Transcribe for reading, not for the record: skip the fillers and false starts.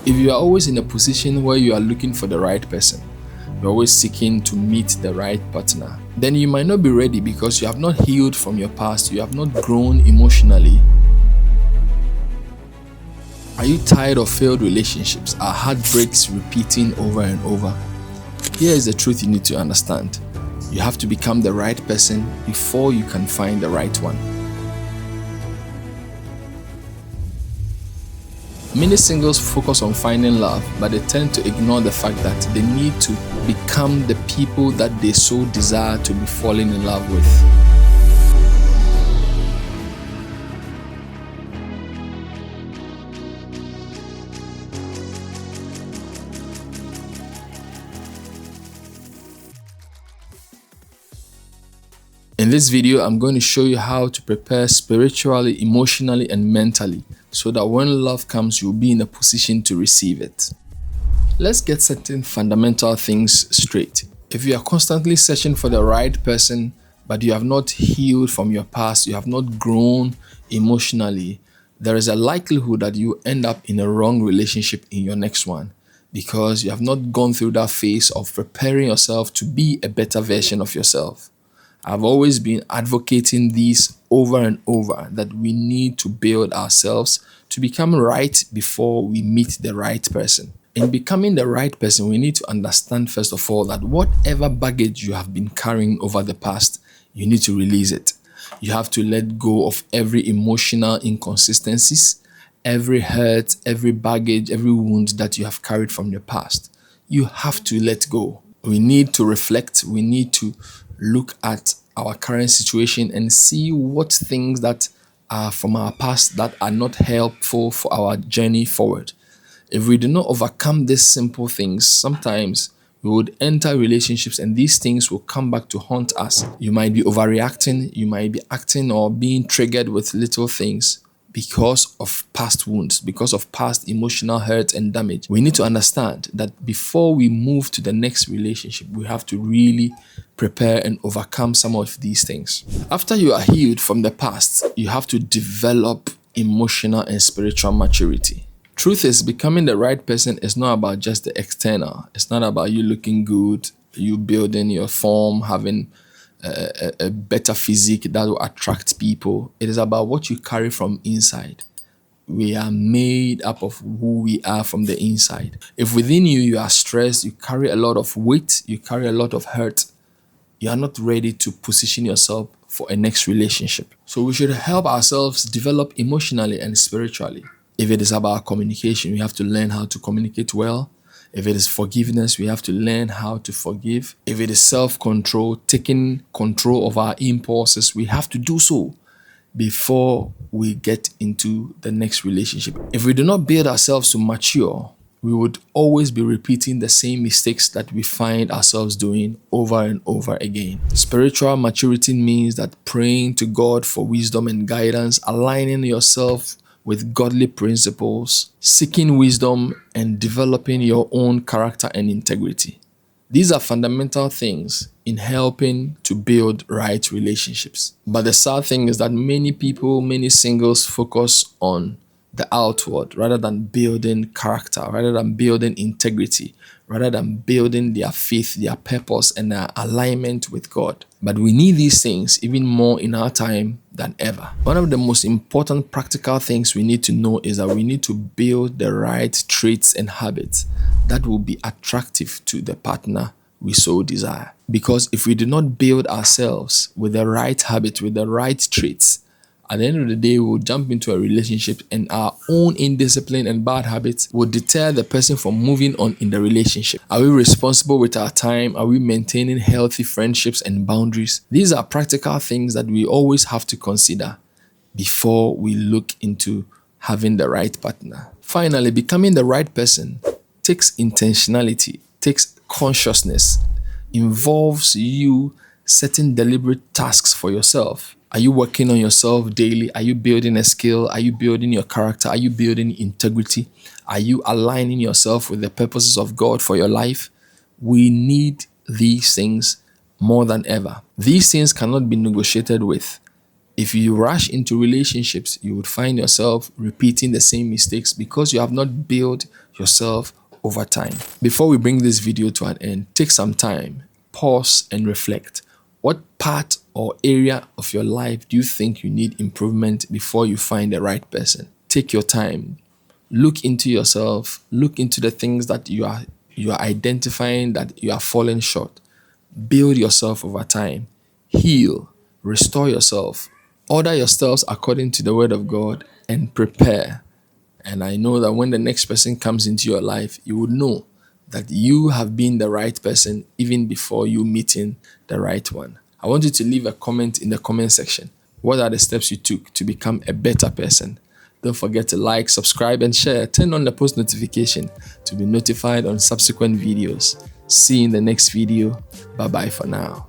If you are always in a position where you are looking for the right person, you're always seeking to meet the right partner, then you might not be ready because you have not healed from your past, you have not grown emotionally. Are you tired of failed relationships? Are heartbreaks repeating over and over? Here is the truth you need to understand. You have to become the right person before you can find the right one. Many singles focus on finding love, but they tend to ignore the fact that they need to become the people that they so desire to be falling in love with. In this video, I'm going to show you how to prepare spiritually, emotionally, and mentally so that when love comes, you'll be in a position to receive it. Let's get certain fundamental things straight. If you are constantly searching for the right person, but you have not healed from your past, you have not grown emotionally, there is a likelihood that you end up in a wrong relationship in your next one because you have not gone through that phase of preparing yourself to be a better version of yourself. I've always been advocating this over and over, that we need to build ourselves to become right before we meet the right person. In becoming the right person, we need to understand, first of all, that whatever baggage you have been carrying over the past, you need to release it. You have to let go of every emotional inconsistencies, every hurt, every baggage, every wound that you have carried from your past. You have to let go. We need to reflect. We need to look at our current situation and see what things that are from our past that are not helpful for our journey forward. If we do not overcome these simple things, sometimes we would enter relationships and these things will come back to haunt us. You might be overreacting, you might be acting or being triggered with little things because of past wounds, because of past emotional hurt and damage. We need to understand that before we move to the next relationship, we have to really prepare and overcome some of these things. After you are healed from the past, you have to develop emotional and spiritual maturity. Truth is, becoming the right person is not about just the external. It's not about you looking good, you building your form, having a better physique that will attract people. It is about what you carry from inside. We are made up of who we are from the inside. If within you, you are stressed, you carry a lot of weight, you carry a lot of hurt, you are not ready to position yourself for a next relationship. So we should help ourselves develop emotionally and spiritually. If it is about communication, we have to learn how to communicate well. If it is forgiveness, we have to learn how to forgive. If it is self-control, taking control of our impulses, we have to do so before we get into the next relationship. If we do not build ourselves to mature, we would always be repeating the same mistakes that we find ourselves doing over and over again. Spiritual maturity means that praying to God for wisdom and guidance, aligning yourself with godly principles, seeking wisdom, and developing your own character and integrity. These are fundamental things in helping to build right relationships. But the sad thing is that many people, many singles focus on the outward rather than building character, rather than building integrity, rather than building their faith, their purpose, and their alignment with God. But we need these things even more in our time than ever. One of the most important practical things we need to know is that we need to build the right traits and habits that will be attractive to the partner we so desire. Because if we do not build ourselves with the right habit, with the right traits, at the end of the day, we'll jump into a relationship and our own indiscipline and bad habits will deter the person from moving on in the relationship. Are we responsible with our time? Are we maintaining healthy friendships and boundaries? These are practical things that we always have to consider before we look into having the right partner. Finally, becoming the right person takes intentionality, takes consciousness, involves you setting deliberate tasks for yourself. Are you working on yourself daily? Are you building a skill? Are you building your character? Are you building integrity? Are you aligning yourself with the purposes of God for your life? We need these things more than ever. These things cannot be negotiated with. If you rush into relationships, you would find yourself repeating the same mistakes because you have not built yourself over time. Before we bring this video to an end, take some time, pause and reflect. What part or area of your life do you think you need improvement before you find the right person? Take your time. Look into yourself. Look into the things that you are identifying that you are falling short. Build yourself over time. Heal. Restore yourself. Order your steps according to the word of God and prepare. And I know that when the next person comes into your life, you would know that you have been the right person even before you meeting the right one. I want you to leave a comment in the comment section. What are the steps you took to become a better person? Don't forget to like, subscribe, and share. Turn on the post notification to be notified on subsequent videos. See you in the next video. Bye-bye for now.